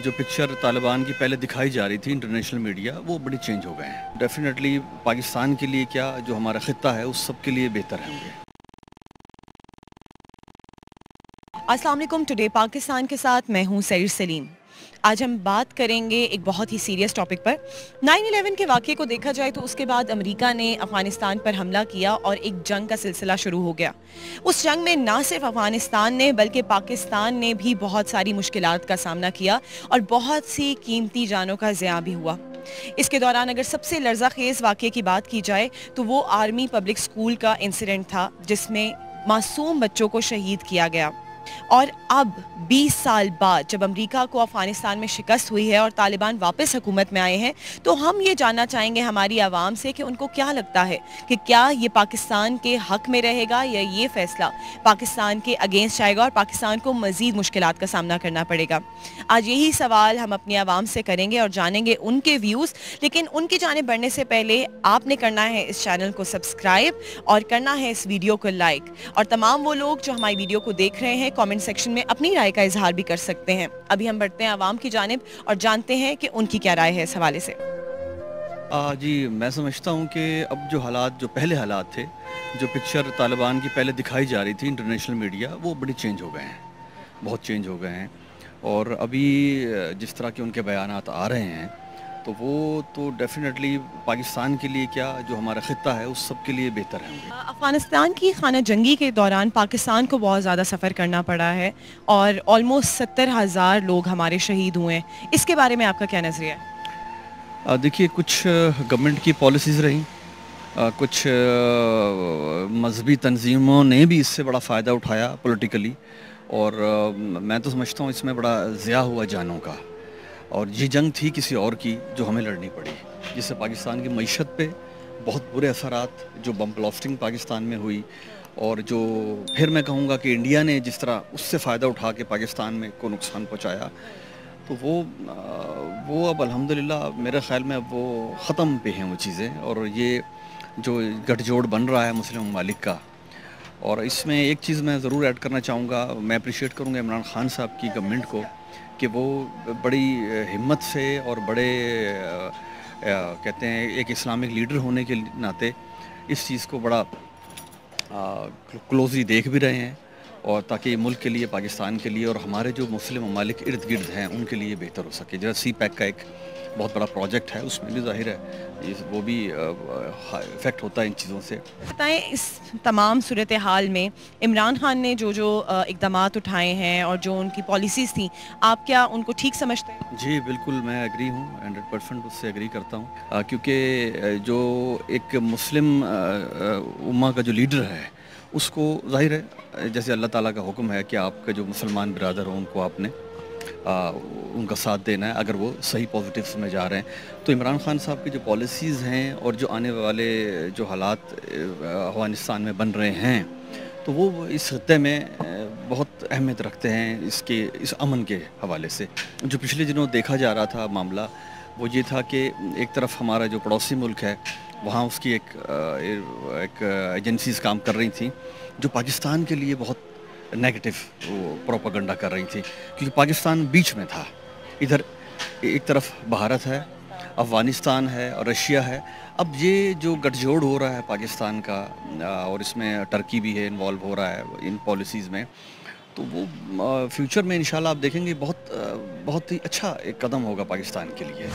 जो पिक्चर तालिबान की पहले दिखाई जा रही थी इंटरनेशनल मीडिया, वो बड़ी चेंज हो गए हैं। डेफिनेटली पाकिस्तान के लिए क्या, जो हमारा खित्ता है उस सब के लिए बेहतर होंगे। अस्सलाम वालेकुम। टुडे पाकिस्तान के साथ मैं हूं सईर सलीम। आज हम बात करेंगे एक बहुत ही सीरियस टॉपिक पर। 9/11 के वाक़ये को देखा जाए तो उसके बाद अमेरिका ने अफ़गानिस्तान पर हमला किया और एक जंग का सिलसिला शुरू हो गया। उस जंग में ना सिर्फ अफ़गानिस्तान ने बल्कि पाकिस्तान ने भी बहुत सारी मुश्किलात का सामना किया और बहुत सी कीमती जानों का ज़िया भी हुआ। इसके दौरान अगर सबसे लर्ज़ाखेज़ वाक़ये की बात की जाए तो वो आर्मी पब्लिक स्कूल का इंसिडेंट था, जिसमें मासूम बच्चों को शहीद किया गया। और अब 20 साल बाद जब अमेरिका को अफ़गानिस्तान में शिकस्त हुई है और तालिबान वापस हुकूमत में आए हैं, तो हम ये जानना चाहेंगे हमारी आवाम से कि उनको क्या लगता है कि क्या ये पाकिस्तान के हक़ में रहेगा या ये फ़ैसला पाकिस्तान के अगेंस्ट जाएगा और पाकिस्तान को मज़ीद मुश्किलात का सामना करना पड़ेगा। आज यही सवाल हम अपनी आवाम से करेंगे और जानेंगे उनके व्यूज़। लेकिन उनकी जानिब बढ़ने से पहले आपने करना है इस चैनल को सब्सक्राइब और करना है इस वीडियो को लाइक। और तमाम वो लोग जो हमारी वीडियो को देख रहे हैं कमेंट सेक्शन में अपनी राय का इजहार भी कर सकते हैं। अभी हम बढ़ते हैं आवाम की जानिब और जानते हैं कि उनकी क्या राय है इस हवाले से। जी, मैं समझता हूँ कि अब जो पहले हालात थे, जो पिक्चर तालिबान की पहले दिखाई जा रही थी इंटरनेशनल मीडिया, वो बड़ी चेंज हो गए हैं, बहुत चेंज हो गए हैं। और अभी जिस तरह के उनके बयानात आ रहे हैं, तो वो तो डेफिनेटली पाकिस्तान के लिए क्या, जो हमारा खित्ता है उस सब के लिए बेहतर होंगे। अफ़गानिस्तान की खाना जंगी के दौरान पाकिस्तान को बहुत ज़्यादा सफ़र करना पड़ा है और ऑलमोस्ट 70,000 लोग हमारे शहीद हुए हैं। इसके बारे में आपका क्या नज़रिया है? देखिए, कुछ गवर्नमेंट की पॉलिसीज़ रहीं, कुछ मजहबी तंजीमों ने भी इससे बड़ा फ़ायदा उठाया पॉलिटिकली। और मैं तो समझता हूँ इसमें बड़ा ज़िया हुआ जानों का। और ये जंग थी किसी और की जो हमें लड़नी पड़ी, जिससे पाकिस्तान की मईशत पे बहुत बुरे असरात, जो बम ब्लास्टिंग पाकिस्तान में हुई, और जो फिर मैं कहूँगा कि इंडिया ने जिस तरह उससे फ़ायदा उठा के पाकिस्तान में को नुकसान पहुँचाया, तो वो अब अल्हम्दुलिल्लाह मेरे ख़्याल में अब वो ख़त्म पे हैं वो चीज़ें। और ये जो गठजोड़ बन रहा है मुस्लिम ममालिक का, और इसमें एक चीज़ मैं ज़रूर ऐड करना चाहूँगा, मैं अप्रिशिएट करूँगा इमरान ख़ान साहब की गवर्नमेंट को कि वो बड़ी हिम्मत से और बड़े कहते हैं एक इस्लामिक लीडर होने के नाते इस चीज़ को बड़ा क्लोजली देख भी रहे हैं, और ताकि मुल्क के लिए, पाकिस्तान के लिए और हमारे जो मुस्लिम ममालिक इर्द गिर्द हैं उनके लिए बेहतर हो सके। जैसे सी पैक का एक बहुत बड़ा प्रोजेक्ट है, उसमें भी ज़ाहिर है वो भी इफ़ेक्ट होता है इन चीज़ों से। बताएं, इस तमाम सूरत हाल में इमरान खान ने जो इक़दामात उठाए हैं और जो उनकी पॉलिसीज़ थी, आप क्या उनको ठीक समझते हैं? जी बिल्कुल, मैं एग्री हूँ, 100% उससे एग्री करता हूँ, क्योंकि जो एक मुस्लिम उम्मा का जो लीडर है, उसको ज़ाहिर है जैसे अल्लाह ताला का हुक्म है कि आपके जो मुसलमान बिरादर हो उनको आपने उनका साथ देना है अगर वो सही पॉजिटिव्स में जा रहे हैं। तो इमरान खान साहब की जो पॉलिसीज़ हैं और जो आने वाले जो हालात अफ़गानिस्तान में बन रहे हैं, तो वो इस खित्ते में बहुत अहमियत रखते हैं, इस अमन के हवाले से। जो पिछले दिनों देखा जा रहा था मामला, वो ये था कि एक तरफ हमारा जो पड़ोसी मुल्क है, वहाँ उसकी एक एजेंसीज़ काम कर रही थी जो पाकिस्तान के लिए बहुत नेगेटिव प्रोपेगेंडा कर रही थी, क्योंकि पाकिस्तान बीच में था। इधर एक तरफ भारत है, अफ़गानिस्तान है और रशिया है। अब ये जो गठजोड़ हो रहा है पाकिस्तान का, और इसमें टर्की भी है इन्वॉल्व हो रहा है इन पॉलिसीज़ में, तो वो फ्यूचर में इंशाल्लाह आप देखेंगे बहुत ही अच्छा एक कदम होगा पाकिस्तान के लिए।